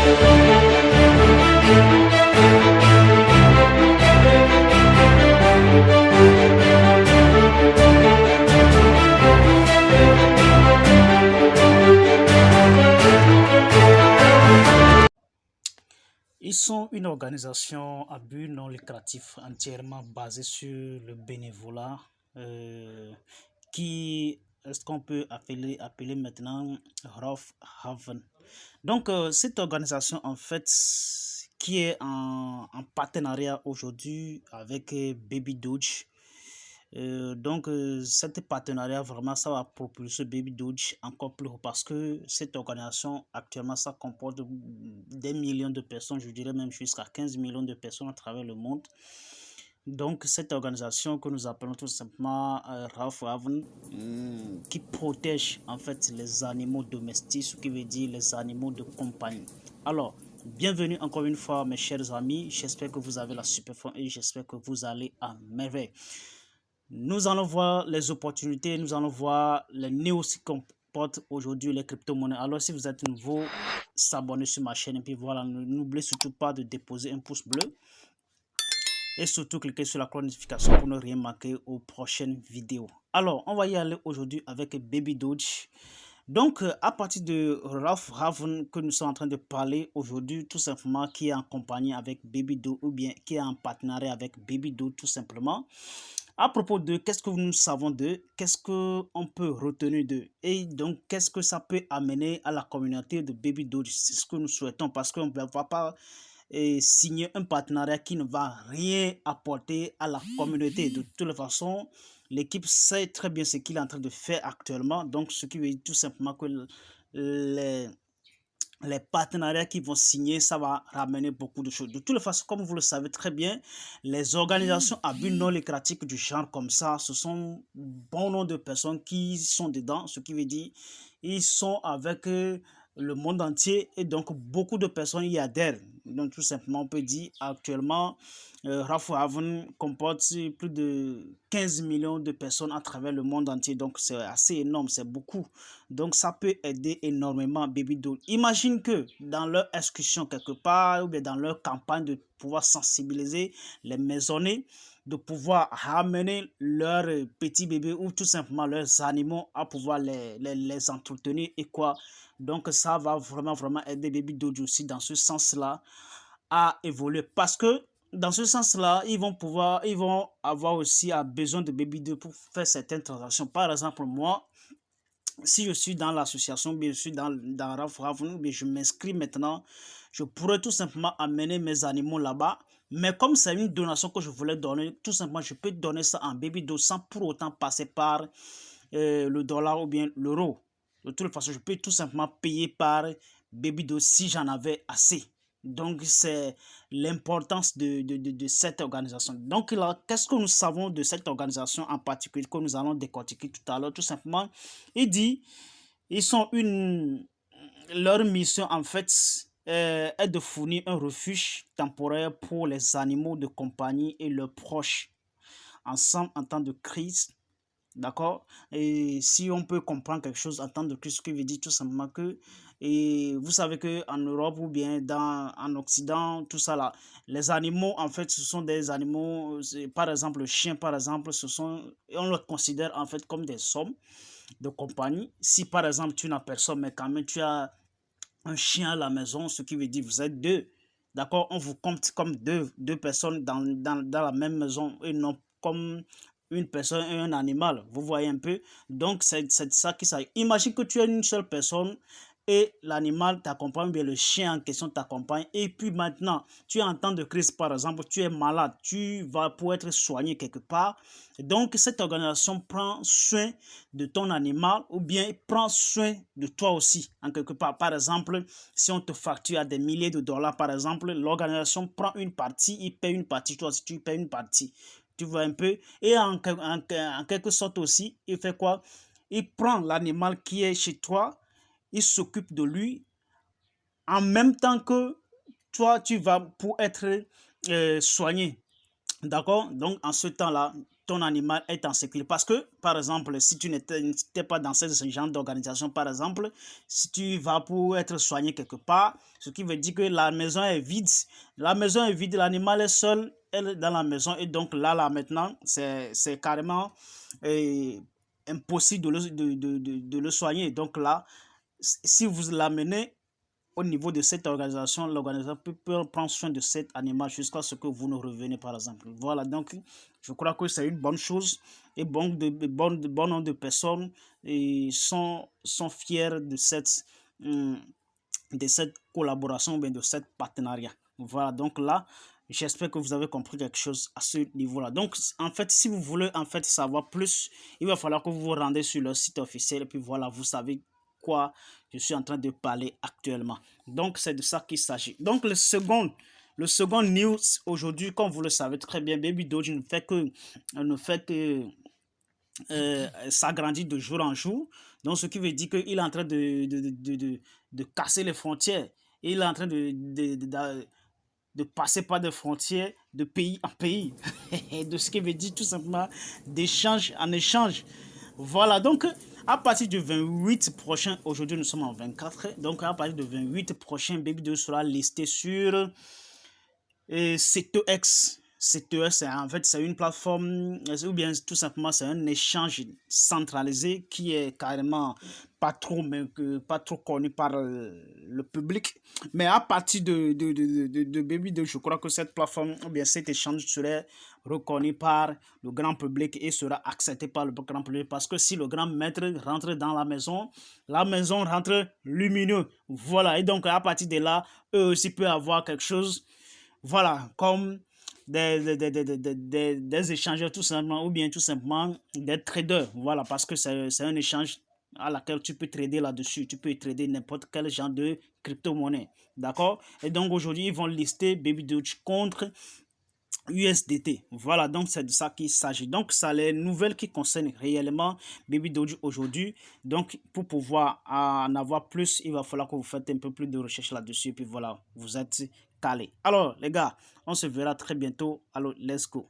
Ils sont une organisation à but non lucratif entièrement basée sur le bénévolat euh, qui est-ce qu'on peut appeler maintenant Rough Haven. Donc, cette organisation, en fait, qui est en partenariat aujourd'hui avec Baby Doge. Cet partenariat, vraiment, ça va propulser Baby Doge encore plus haut parce que cette organisation, actuellement, ça comporte des millions de personnes, je dirais même jusqu'à 15 millions de personnes à travers le monde. Donc, cette organisation que nous appelons tout simplement Ralph Haven, qui protège en fait les animaux domestiques, ce qui veut dire les animaux de compagnie. Alors, bienvenue encore une fois mes chers amis, j'espère que vous avez la super forme et j'espère que vous allez à merveille. Nous allons voir les opportunités, nous allons voir les néos qui comportent aujourd'hui les crypto-monnaies. Alors, si vous êtes nouveau, s'abonner sur ma chaîne et puis voilà, n'oubliez surtout pas de déposer un pouce bleu. Et surtout, cliquez sur la cloche de notification pour ne rien manquer aux prochaines vidéos. Alors, on va y aller aujourd'hui avec Baby Doge. Donc, à partir de Ralph Haven que nous sommes en train de parler aujourd'hui, tout simplement, qui est en compagnie avec Baby Doge ou bien qui est en partenariat avec Baby Doge, tout simplement. À propos de qu'est-ce que nous savons d'eux, qu'est-ce qu'on peut retenir d'eux et donc qu'est-ce que ça peut amener à la communauté de Baby Doge, c'est ce que nous souhaitons parce qu'on ne va pas signer un partenariat qui ne va rien apporter à la communauté. De toute façon, l'équipe sait très bien ce qu'il est en train de faire actuellement, donc ce qui veut dire tout simplement que les partenariats qui vont signer, ça va ramener beaucoup de choses. De toute façon, comme vous le savez très bien, les organisations à but non lucratif du genre comme ça, ce sont bon nombre de personnes qui sont dedans, ce qui veut dire ils sont avec le monde entier et donc beaucoup de personnes y adhèrent. Donc tout simplement, on peut dire actuellement, Ralph Haven comporte plus de 15 millions de personnes à travers le monde entier. Donc c'est assez énorme, c'est beaucoup. Donc ça peut aider énormément Baby Doge. Imagine que dans leur excursion quelque part ou bien dans leur campagne de pouvoir sensibiliser les maisonnés, de pouvoir ramener leurs petits bébés ou tout simplement leurs animaux à pouvoir les entretenir et quoi. Donc ça va vraiment aider Baby Doge aussi dans ce sens-là à évoluer parce que dans ce sens-là, ils vont avoir aussi besoin de Baby Doge pour faire certaines transactions. Par exemple, moi, si je suis dans l'association, je suis dans Ralph Haven, je m'inscris maintenant, je pourrais tout simplement amener mes animaux là-bas. Mais comme c'est une donation que je voulais donner, tout simplement, je peux donner ça en Baby Doge sans pour autant passer par le dollar ou bien l'euro. De toute façon, je peux tout simplement payer par Baby Doge si j'en avais assez. Donc, c'est l'importance de cette organisation. Donc, là, qu'est-ce que nous savons de cette organisation en particulier que nous allons décortiquer tout à l'heure? Tout simplement, il dit, leur mission, en fait, est de fournir un refuge temporaire pour les animaux de compagnie et leurs proches, ensemble en temps de crise. D'accord? Et si on peut comprendre quelque chose en temps de crise, ce qui veut dire tout simplement que, et vous savez qu'en Europe ou bien en Occident, tout ça là, les animaux, en fait, ce sont des animaux, par exemple, le chien, par exemple, on le considère en fait comme des hommes de compagnie. Si par exemple, tu n'as personne, mais quand même, tu as un chien à la maison, ce qui veut dire vous êtes deux. D'accord? On vous compte comme deux personnes dans la même maison et non comme une personne et un animal. Vous voyez un peu? Donc, c'est ça qui s'agit. Imagine que tu es une seule personne et l'animal t'accompagne, bien le chien en question t'accompagne. Et puis maintenant, tu es en temps de crise, par exemple, tu es malade, tu vas pour être soigné quelque part. Donc, cette organisation prend soin de ton animal ou bien prend soin de toi aussi, en quelque part. Par exemple, si on te facture à des milliers de dollars, par exemple, l'organisation prend une partie, il paye une partie, toi aussi tu payes une partie. Tu vois un peu? Et en quelque sorte aussi, il fait quoi? Il prend l'animal qui est chez toi, il s'occupe de lui en même temps que toi, tu vas pour être soigné. D'accord? Donc, en ce temps-là, ton animal est en sécurité. Parce que, par exemple, si tu n'étais pas dans ce genre d'organisation, par exemple, si tu vas pour être soigné quelque part, Ce qui veut dire que la maison est vide. La maison est vide, l'animal est seul, elle est dans la maison. Et donc là maintenant, c'est carrément impossible de le soigner. Donc là, si vous l'amenez au niveau de cette organisation, l'organisation peut prendre soin de cet animal jusqu'à ce que vous ne revenez, par exemple. Voilà, donc je crois que c'est une bonne chose et bon nombre de personnes sont fiers de cette collaboration, de cette partenariat. Voilà, donc là, j'espère que vous avez compris quelque chose à ce niveau-là. Donc, en fait, si vous voulez en fait savoir plus, il va falloir que vous vous rendez sur le site officiel et puis voilà, vous savez quoi je suis en train de parler actuellement. Donc, c'est de ça qu'il s'agit. Donc, le second news aujourd'hui, comme vous le savez très bien, Baby Doge ne fait que s'agrandit de jour en jour. Donc, ce qui veut dire qu'il est en train de casser les frontières. Il est en train de passer par des frontières de pays en pays. De ce qui veut dire tout simplement d'échange en échange. Voilà, donc à partir du 28 prochain, aujourd'hui nous sommes en 24, donc à partir du 28 prochain, Baby2 sera listé sur C2X. C2X, en fait, c'est une plateforme, ou bien tout simplement, c'est un échange centralisé qui est carrément pas trop connu par le public. Mais à partir de Baby2, je crois que cette plateforme, ou bien cet échange serait reconnu par le grand public et sera accepté par le grand public. Parce que si le grand maître rentre dans la maison rentre lumineux. Voilà, et donc à partir de là, eux aussi peuvent avoir quelque chose. Voilà, comme des échangeurs tout simplement, ou bien tout simplement des traders. Voilà, parce que c'est un échange à laquelle tu peux trader là-dessus. Tu peux trader n'importe quel genre de crypto-monnaie. D'accord? Et donc aujourd'hui, ils vont lister Baby Doge contre USDT. Voilà, donc c'est de ça qu'il s'agit. Donc, ça les nouvelles qui concernent réellement Baby Doge aujourd'hui. Donc, pour pouvoir en avoir plus, il va falloir que vous faites un peu plus de recherche là-dessus. Et puis voilà, vous êtes calé. Alors, les gars, on se verra très bientôt. Alors, let's go.